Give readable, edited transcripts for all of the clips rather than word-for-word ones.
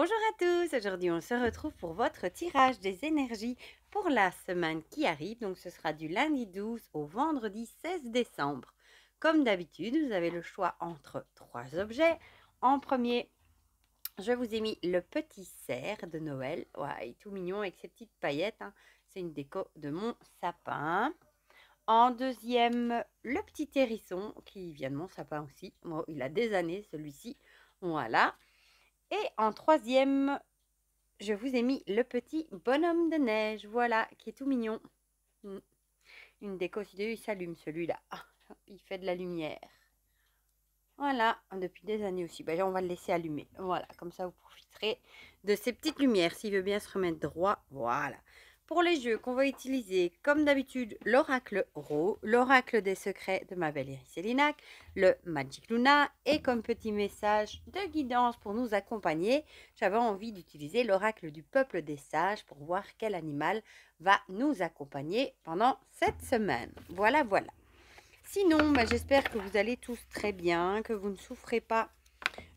Bonjour à tous, aujourd'hui on se retrouve pour votre tirage des énergies pour la semaine qui arrive. Donc ce sera du lundi 12 au vendredi 16 décembre. Comme d'habitude, vous avez le choix entre trois objets. En premier, je vous ai mis le petit cerf de Noël. Ouais, il est tout mignon avec ses petites paillettes, hein. C'est une déco de mon sapin. En deuxième, le petit hérisson qui vient de mon sapin aussi. Bon, il a des années celui-ci. Voilà. Et en troisième, je vous ai mis le petit bonhomme de neige, voilà, qui est tout mignon. Une déco aussi, il s'allume celui-là. Ah, il fait de la lumière. Voilà, depuis des années aussi. Ben, on va le laisser allumer. Voilà, comme ça vous profiterez de ces petites lumières. S'il veut bien se remettre droit, voilà. Pour les jeux qu'on va utiliser, comme d'habitude, l'oracle Ro, l'oracle des secrets de ma belle Iris Célinac, le Magic Luna, et comme petit message de guidance pour nous accompagner, j'avais envie d'utiliser l'oracle du peuple des sages pour voir quel animal va nous accompagner pendant cette semaine. Voilà, voilà. Sinon, j'espère que vous allez tous très bien, que vous ne souffrez pas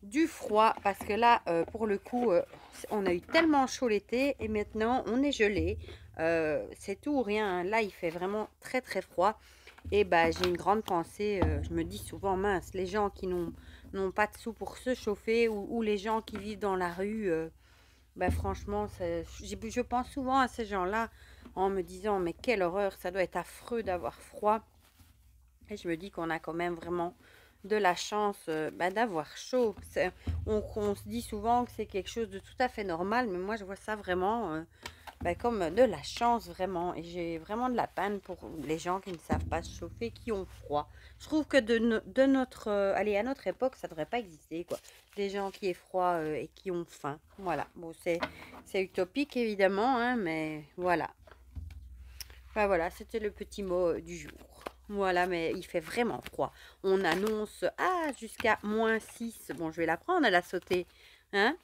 du froid, parce que là, pour le coup, on a eu tellement chaud l'été et maintenant on est gelé. C'est tout ou rien, hein. Là, il fait vraiment très très froid. Et j'ai une grande pensée, je me dis souvent, mince, les gens qui n'ont pas de sous pour se chauffer ou les gens qui vivent dans la rue, franchement, je pense souvent à ces gens-là en me disant, mais quelle horreur, ça doit être affreux d'avoir froid. Et je me dis qu'on a quand même vraiment de la chance d'avoir chaud. On se dit souvent que c'est quelque chose de tout à fait normal, mais moi je vois ça vraiment comme de la chance vraiment. Et j'ai vraiment de la peine pour les gens qui ne savent pas se chauffer, qui ont froid. Je trouve que de notre, allez, à notre époque, ça ne devrait pas exister, quoi. Des gens qui aient froid et qui ont faim. Voilà, bon, c'est utopique évidemment, hein, mais voilà. Enfin voilà, c'était le petit mot du jour. Voilà, mais il fait vraiment froid. On annonce jusqu'à -6. Bon, je vais la prendre à la sauter. Hein,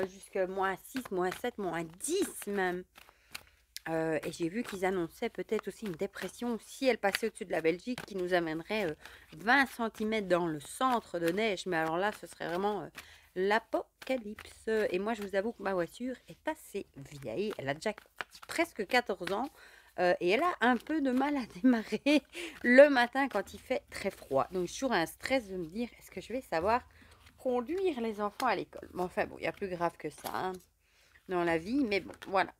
jusqu'à -6, -7, -10 même. Et j'ai vu qu'ils annonçaient peut-être aussi une dépression si elle passait au-dessus de la Belgique qui nous amènerait 20 cm dans le centre de neige. Mais alors là, ce serait vraiment l'apocalypse. Et moi, je vous avoue que ma voiture est assez vieille. Elle a déjà presque 14 ans. Et elle a un peu de mal à démarrer le matin quand il fait très froid. Donc, je suis toujours un stress de me dire, est-ce que je vais savoir conduire les enfants à l'école? Mais enfin, bon, il y a plus grave que ça, hein, dans la vie. Mais bon, voilà.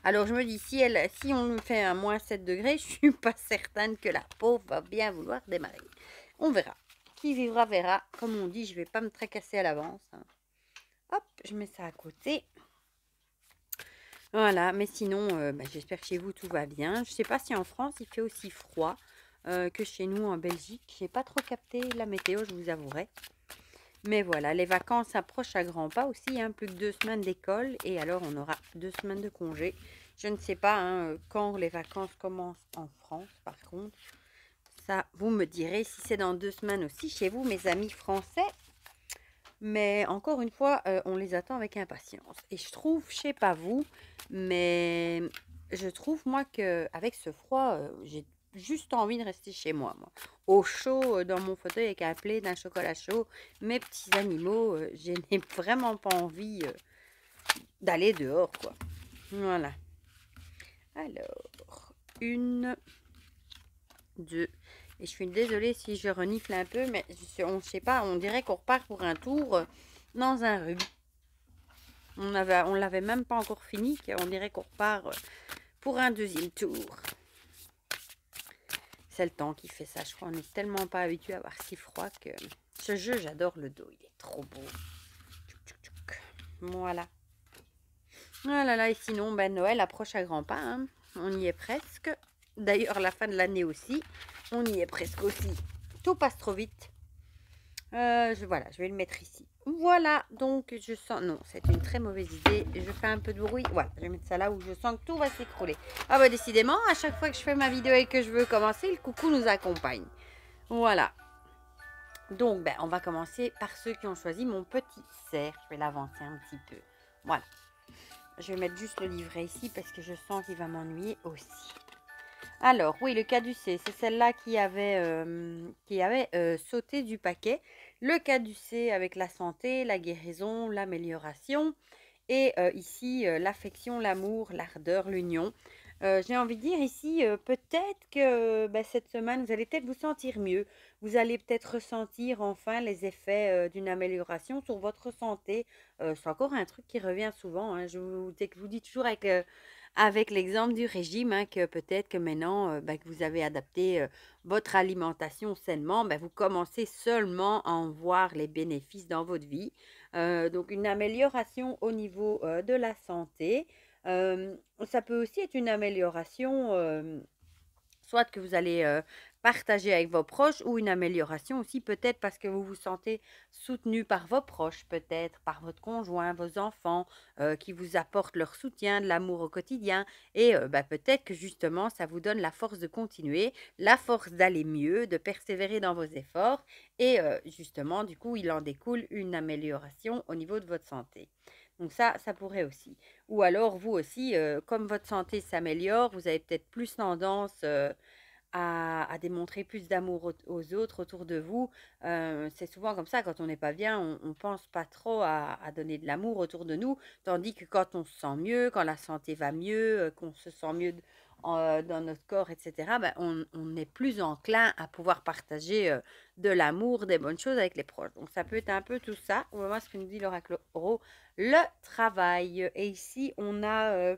Alors, je me dis, si on me fait un -7 degrés, je suis pas certaine que la pauvre va bien vouloir démarrer. On verra. Qui vivra verra. Comme on dit, je vais pas me tracasser à l'avance, hein. Hop, je mets ça à côté. Voilà, mais sinon, j'espère que chez vous tout va bien. Je ne sais pas si en France il fait aussi froid que chez nous en Belgique. Je n'ai pas trop capté la météo, je vous avouerai. Mais voilà, les vacances approchent à grands pas aussi, hein, plus que 2 semaines d'école et alors on aura 2 semaines de congé. Je ne sais pas hein, quand les vacances commencent en France, par contre. Ça, vous me direz si c'est dans 2 semaines aussi chez vous, mes amis français. Mais encore une fois, on les attend avec impatience. Et je trouve, je sais pas vous, mais je trouve moi qu'avec ce froid, j'ai juste envie de rester chez moi, moi. Au chaud, dans mon fauteuil avec un plaid, d'un chocolat chaud, mes petits animaux, je n'ai vraiment pas envie d'aller dehors, quoi. Voilà. Alors, une, deux. Et je suis désolée si je renifle un peu, mais on ne sait pas, on dirait qu'on repart pour un tour dans un rhume. On l'avait même pas encore fini, on dirait qu'on repart pour un deuxième tour. C'est le temps qui fait ça, je crois. On n'est tellement pas habitué à avoir si froid que ce jeu, j'adore le dos, il est trop beau. Voilà. Voilà, là, et sinon, Noël approche à grands pas, hein. On y est presque. D'ailleurs, la fin de l'année aussi, on y est presque aussi. Tout passe trop vite. Voilà, je vais le mettre ici. Voilà, donc je sens... Non, c'est une très mauvaise idée. Je fais un peu de bruit. Voilà, je vais mettre ça là où je sens que tout va s'écrouler. Ah bah décidément, à chaque fois que je fais ma vidéo et que je veux commencer, le coucou nous accompagne. Voilà. Donc, on va commencer par ceux qui ont choisi mon petit cerf. Je vais l'avancer un petit peu. Voilà. Je vais mettre juste le livret ici parce que je sens qu'il va m'ennuyer aussi. Alors, oui, le caducée, c'est celle-là qui avait sauté du paquet. Le caducée avec la santé, la guérison, l'amélioration. Et ici, l'affection, l'amour, l'ardeur, l'union. J'ai envie de dire ici, peut-être que cette semaine, vous allez peut-être vous sentir mieux. Vous allez peut-être ressentir enfin les effets d'une amélioration sur votre santé. C'est encore un truc qui revient souvent, hein. Je vous dis toujours avec l'exemple du régime, hein, que peut-être que maintenant que vous avez adapté votre alimentation sainement, vous commencez seulement à en voir les bénéfices dans votre vie. Donc une amélioration au niveau de la santé. Ça peut aussi être une amélioration, soit que vous allez partager avec vos proches, ou une amélioration aussi peut-être parce que vous vous sentez soutenu par vos proches, peut-être par votre conjoint, vos enfants, qui vous apportent leur soutien, de l'amour au quotidien. Et peut-être que justement, ça vous donne la force de continuer, la force d'aller mieux, de persévérer dans vos efforts. Et justement, du coup, il en découle une amélioration au niveau de votre santé. Donc ça pourrait aussi. Ou alors, vous aussi, comme votre santé s'améliore, vous avez peut-être plus tendance à démontrer plus d'amour aux autres autour de vous. C'est souvent comme ça, quand on n'est pas bien, on pense pas trop à donner de l'amour autour de nous, tandis que quand on se sent mieux, quand la santé va mieux, qu'on se sent mieux dans notre corps, etc., on est plus enclin à pouvoir partager de l'amour, des bonnes choses avec les proches. Donc ça peut être un peu tout ça. On va voir ce que nous dit l'oracle Oro. Le travail. Et ici, on a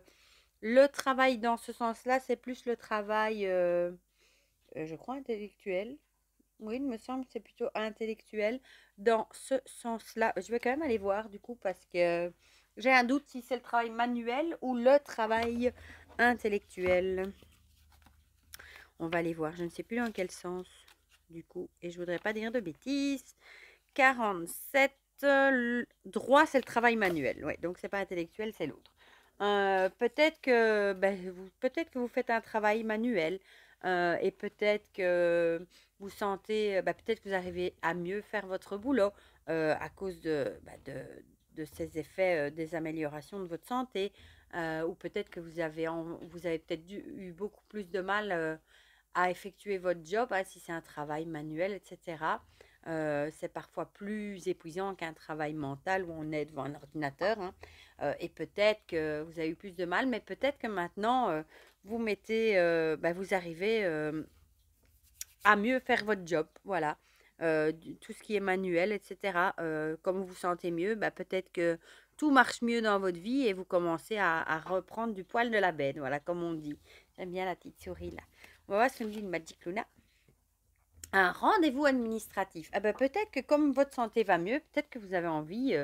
le travail dans ce sens-là, c'est plus le travail, je crois, intellectuel. Oui, il me semble que c'est plutôt intellectuel dans ce sens-là. Je vais quand même aller voir du coup parce que j'ai un doute si c'est le travail manuel ou le travail intellectuel. On va aller voir. Je ne sais plus dans quel sens du coup. Et je voudrais pas dire de bêtises. 47. Droit, c'est le travail manuel. Ouais, donc c'est pas intellectuel, c'est l'autre. Peut-être que vous faites un travail manuel et peut-être que vous sentez, peut-être que vous arrivez à mieux faire votre boulot à cause de ces effets, des améliorations de votre santé. Ou peut-être que vous avez peut-être eu beaucoup plus de mal à effectuer votre job, hein, si c'est un travail manuel, etc. C'est parfois plus épuisant qu'un travail mental où on est devant un ordinateur, hein. Et peut-être que vous avez eu plus de mal, mais peut-être que maintenant, vous arrivez à mieux faire votre job. Voilà. Tout ce qui est manuel, etc. Comme vous vous sentez mieux, peut-être que tout marche mieux dans votre vie et vous commencez à reprendre du poil de la bête. Voilà, comme on dit. J'aime bien la petite souris là. On va voir ce que me dit une Magic Luna. Un rendez-vous administratif. Peut-être que comme votre santé va mieux, peut-être que vous avez envie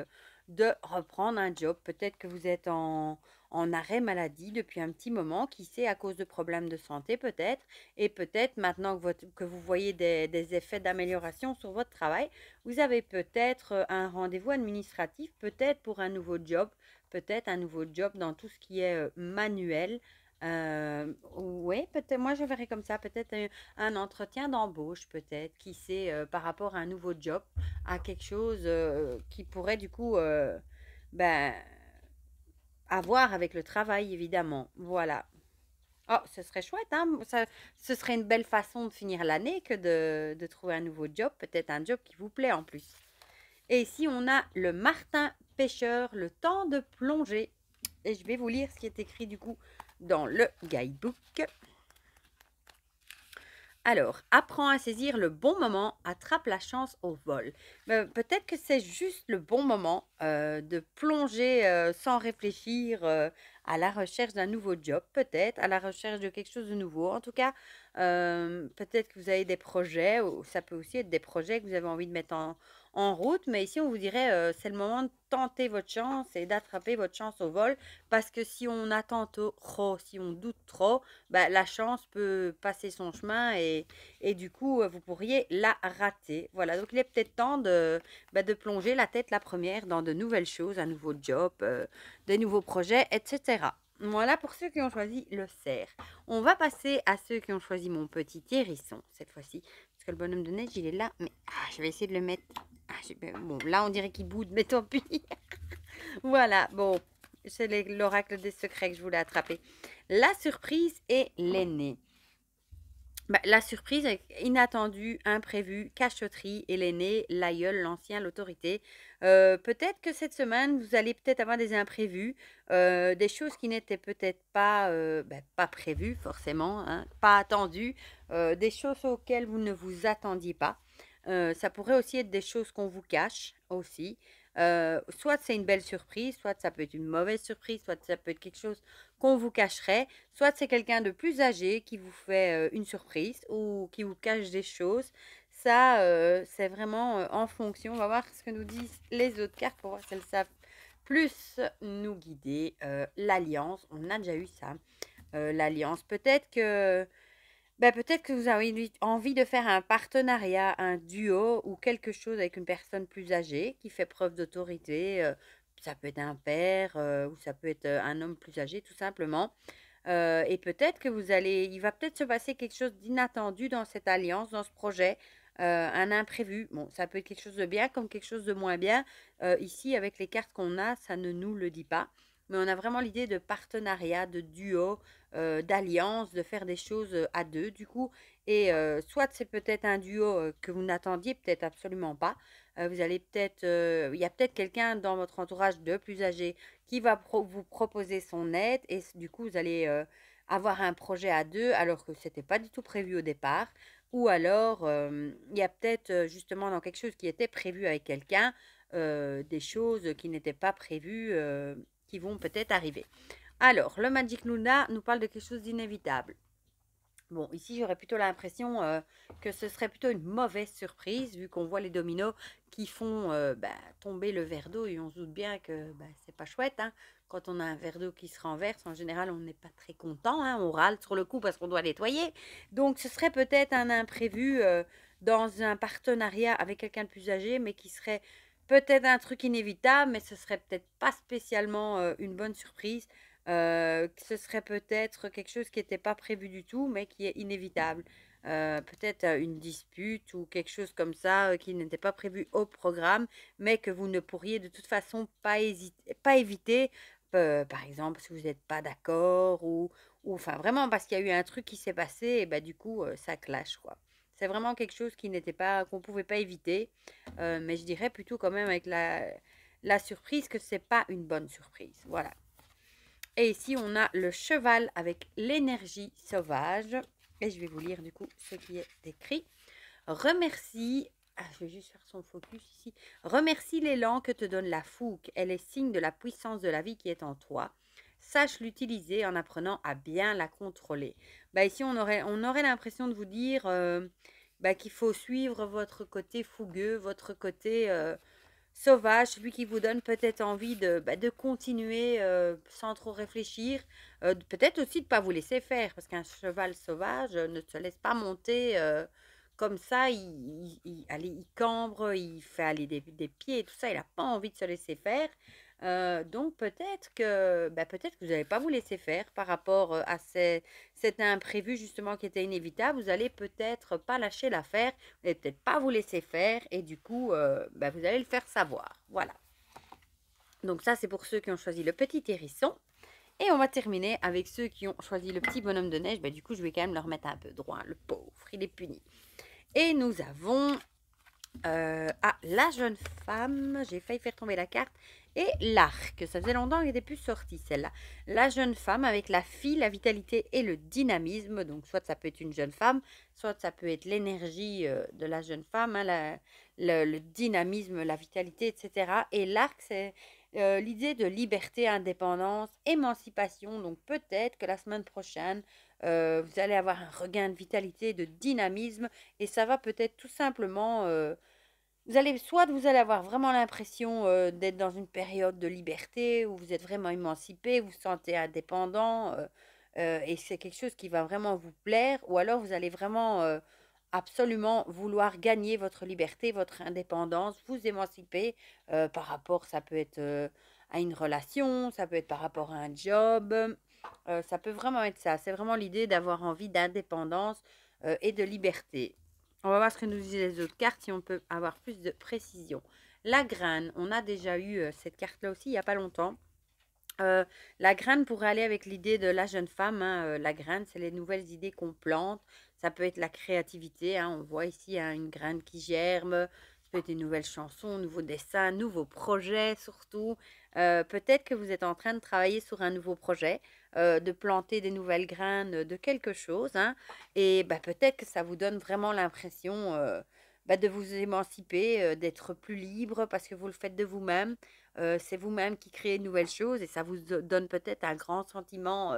de reprendre un job. Peut-être que vous êtes en arrêt maladie depuis un petit moment, qui sait, à cause de problèmes de santé peut-être. Et peut-être maintenant que vous voyez des effets d'amélioration sur votre travail, vous avez peut-être un rendez-vous administratif, peut-être pour un nouveau job, peut-être un nouveau job dans tout ce qui est manuel. Oui, peut-être, moi je verrais comme ça, peut-être un entretien d'embauche, peut-être, qui sait, par rapport à un nouveau job, à quelque chose qui pourrait du coup ben, avoir avec le travail, évidemment. Voilà. Oh, ce serait chouette, hein? Ce serait une belle façon de finir l'année que de trouver un nouveau job, peut-être un job qui vous plaît en plus. Et ici, on a le Martin pêcheur, le temps de plonger. Et je vais vous lire ce qui est écrit du coup dans le guidebook. Alors, apprends à saisir le bon moment, attrape la chance au vol. Peut-être que c'est juste le bon moment de plonger sans réfléchir à la recherche d'un nouveau job, peut-être, à la recherche de quelque chose de nouveau. En tout cas, peut-être que vous avez des projets, ou ça peut aussi être des projets que vous avez envie de mettre en route, mais ici on vous dirait c'est le moment de tenter votre chance et d'attraper votre chance au vol, parce que si on attend trop, si on doute trop, la chance peut passer son chemin et du coup, vous pourriez la rater. Voilà, donc il est peut-être temps de plonger la tête la première dans de nouvelles choses, un nouveau job, des nouveaux projets, etc. Voilà pour ceux qui ont choisi le cerf. On va passer à ceux qui ont choisi mon petit hérisson cette fois-ci. Parce que le bonhomme de neige, il est là. Mais je vais essayer de le mettre. Bon, là, on dirait qu'il boude, mais tant pis. Voilà, bon, c'est l'oracle des secrets que je voulais attraper. La surprise et l'aîné. Bah, la surprise est inattendue, imprévue, cachotterie, et l'aîné, l'aïeul, l'ancien, l'autorité. Peut-être que cette semaine, vous allez peut-être avoir des imprévus, des choses qui n'étaient peut-être pas, pas prévues forcément, hein, pas attendues, des choses auxquelles vous ne vous attendiez pas. Ça pourrait aussi être des choses qu'on vous cache aussi. Soit c'est une belle surprise, soit ça peut être une mauvaise surprise, soit ça peut être quelque chose qu'on vous cacherait. Soit c'est quelqu'un de plus âgé qui vous fait une surprise ou qui vous cache des choses. Ça, c'est vraiment en fonction. On va voir ce que nous disent les autres cartes pour voir si elles savent plus nous guider. L'alliance, on a déjà eu ça. L'alliance, peut-être que vous avez envie de faire un partenariat, un duo ou quelque chose avec une personne plus âgée qui fait preuve d'autorité. Ça peut être un père ou ça peut être un homme plus âgé, tout simplement. Et peut-être que il va peut-être se passer quelque chose d'inattendu dans cette alliance, dans ce projet, un imprévu. Bon, ça peut être quelque chose de bien comme quelque chose de moins bien. Ici, avec les cartes qu'on a, ça ne nous le dit pas. Mais on a vraiment l'idée de partenariat, de duo, d'alliance, de faire des choses à deux, du coup. Et soit c'est peut-être un duo que vous n'attendiez peut-être absolument pas. Vous allez peut-être, il y a peut-être quelqu'un dans votre entourage de plus âgé qui va vous proposer son aide et du coup vous allez avoir un projet à deux alors que c'était pas du tout prévu au départ. Ou alors il y a peut-être justement dans quelque chose qui était prévu avec quelqu'un des choses qui n'étaient pas prévues qui vont peut-être arriver. Alors, le Magic Luna nous parle de quelque chose d'inévitable. Bon, ici, j'aurais plutôt l'impression que ce serait plutôt une mauvaise surprise, vu qu'on voit les dominos qui font tomber le verre d'eau et on se doute bien que c'est pas chouette. Hein. Quand on a un verre d'eau qui se renverse, en général, on n'est pas très content. Hein. On râle sur le coup parce qu'on doit nettoyer. Donc, ce serait peut-être un imprévu dans un partenariat avec quelqu'un de plus âgé, mais qui serait peut-être un truc inévitable, mais ce serait peut-être pas spécialement une bonne surprise. Que ce serait peut-être quelque chose qui n'était pas prévu du tout, mais qui est inévitable. Peut-être une dispute ou quelque chose comme ça qui n'était pas prévu au programme, mais que vous ne pourriez de toute façon pas éviter. Par exemple, si vous n'êtes pas d'accord ou enfin vraiment parce qu'il y a eu un truc qui s'est passé et du coup ça clash quoi. C'est vraiment quelque chose qui n'était pas qu'on pouvait pas éviter, mais je dirais plutôt quand même avec la surprise que c'est pas une bonne surprise. Voilà. Et ici, on a le cheval avec l'énergie sauvage. Et je vais vous lire du coup ce qui est écrit. Remercie, je vais juste faire son focus ici. Remercie l'élan que te donne la fougue. Elle est signe de la puissance de la vie qui est en toi. Sache l'utiliser en apprenant à bien la contrôler. Ici, on aurait l'impression de vous dire qu'il faut suivre votre côté fougueux, votre côté sauvage, celui qui vous donne peut-être envie de continuer sans trop réfléchir. Peut-être aussi de ne pas vous laisser faire, parce qu'un cheval sauvage ne se laisse pas monter comme ça. Allez, il cambre, il fait aller des pieds et tout ça. Il n'a pas envie de se laisser faire. Donc peut-être que vous n'allez pas vous laisser faire par rapport à cet imprévu justement qui était inévitable. Vous allez peut-être pas lâcher l'affaire, vous n'allez peut-être pas vous laisser faire et du coup vous allez le faire savoir. Voilà. Donc ça c'est pour ceux qui ont choisi le petit hérisson. Et on va terminer avec ceux qui ont choisi le petit bonhomme de neige. Du coup je vais quand même leur mettre un peu droit. Le pauvre, il est puni. Et nous avons la jeune femme, j'ai failli faire tomber la carte, et l'arc, ça faisait longtemps qu'elle n'était plus sortie celle-là. La jeune femme avec la fille, la vitalité et le dynamisme, donc soit ça peut être une jeune femme, soit ça peut être l'énergie de la jeune femme, hein, le dynamisme, la vitalité, etc. Et l'arc, c'est l'idée de liberté, indépendance, émancipation, donc peut-être que la semaine prochaine, vous allez avoir un regain de vitalité, de dynamisme, et ça va peut-être tout simplement vous allez avoir vraiment l'impression d'être dans une période de liberté où vous êtes vraiment émancipé, vous vous sentez indépendant et c'est quelque chose qui va vraiment vous plaire, ou alors vous allez vraiment absolument vouloir gagner votre liberté, votre indépendance, vous émanciper par rapport, ça peut être à une relation, ça peut être par rapport à un job, ça peut vraiment être ça. C'est vraiment l'idée d'avoir envie d'indépendance et de liberté. On va voir ce que nous disent les autres cartes, si on peut avoir plus de précision. La graine, on a déjà eu cette carte-là aussi il n'y a pas longtemps. La graine pourrait aller avec l'idée de la jeune femme. Hein, la graine, c'est les nouvelles idées qu'on plante. Ça peut être la créativité, hein, on voit ici hein, une graine qui germe. Ça peut être des nouvelles chansons, nouveaux dessins, nouveaux projets surtout. Peut-être que vous êtes en train de travailler sur un nouveau projet, de planter des nouvelles graines de quelque chose, hein, et bah, peut-être que ça vous donne vraiment l'impression bah, de vous émanciper, d'être plus libre parce que vous le faites de vous-même. C'est vous-même qui créez de nouvelles choses et ça vous donne peut-être un grand sentiment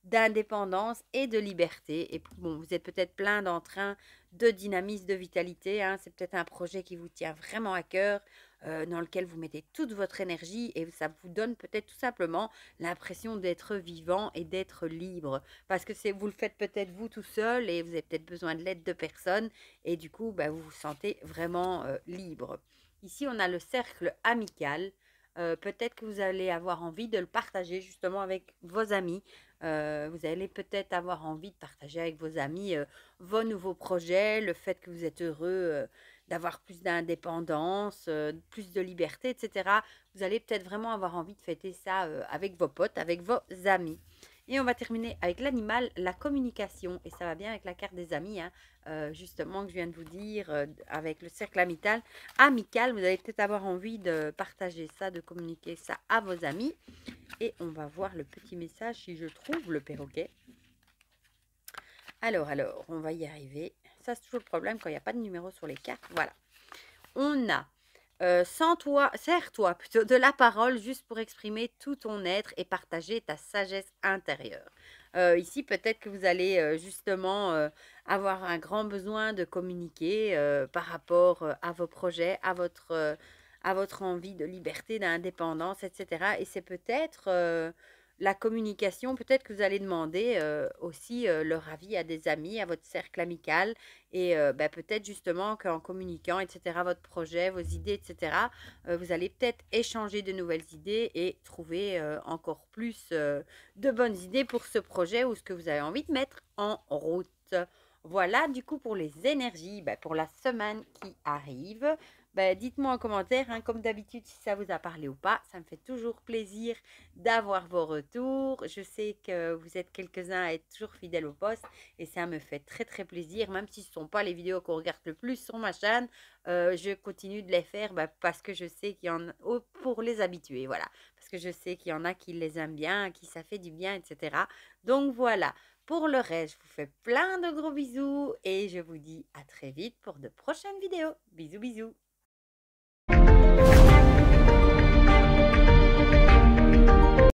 d'indépendance et de liberté. Et bon, vous êtes peut-être plein d'entrain, de dynamisme, de vitalité, hein. C'est peut-être un projet qui vous tient vraiment à cœur, dans lequel vous mettez toute votre énergie et ça vous donne peut-être tout simplement l'impression d'être vivant et d'être libre. Parce que vous le faites peut-être vous tout seul et vous avez peut-être besoin de l'aide de personne et du coup, bah, vous vous sentez vraiment libre. Ici, on a le cercle amical. Peut-être que vous allez avoir envie de le partager justement avec vos amis. Vous allez peut-être avoir envie de partager avec vos amis vos nouveaux projets, le fait que vous êtes heureux d'avoir plus d'indépendance, plus de liberté, etc. Vous allez peut-être vraiment avoir envie de fêter ça avec vos potes, avec vos amis. Et on va terminer avec l'animal, la communication. Et ça va bien avec la carte des amis, hein, justement, que je viens de vous dire, avec le cercle amical. Amical, vous allez peut-être avoir envie de partager ça, de communiquer ça à vos amis. Et on va voir le petit message si je trouve le perroquet. Alors, on va y arriver. Ça, c'est toujours le problème quand il n'y a pas de numéro sur les cartes. Voilà. On a sans toi, sers-toi plutôt de la parole juste pour exprimer tout ton être et partager ta sagesse intérieure. Ici, peut-être que vous allez justement avoir un grand besoin de communiquer par rapport à vos projets, à votre envie de liberté, d'indépendance, etc. Et c'est peut-être la communication, peut-être que vous allez demander aussi leur avis à des amis, à votre cercle amical, et bah, peut-être justement qu'en communiquant, etc., votre projet, vos idées, etc., vous allez peut-être échanger de nouvelles idées et trouver encore plus de bonnes idées pour ce projet ou ce que vous avez envie de mettre en route. Voilà du coup pour les énergies, bah, pour la semaine qui arrive. Bah, dites-moi en commentaire, hein, comme d'habitude, si ça vous a parlé ou pas. Ça me fait toujours plaisir d'avoir vos retours. Je sais que vous êtes quelques-uns à être toujours fidèles au poste et ça me fait très très plaisir, même si ce ne sont pas les vidéos qu'on regarde le plus sur ma chaîne. Je continue de les faire bah, parce que je sais qu'il y en a pour les habitués, voilà. Parce que je sais qu'il y en a qui les aiment bien, à qui ça fait du bien, etc. Donc voilà. Pour le reste, je vous fais plein de gros bisous et je vous dis à très vite pour de prochaines vidéos. Bisous bisous.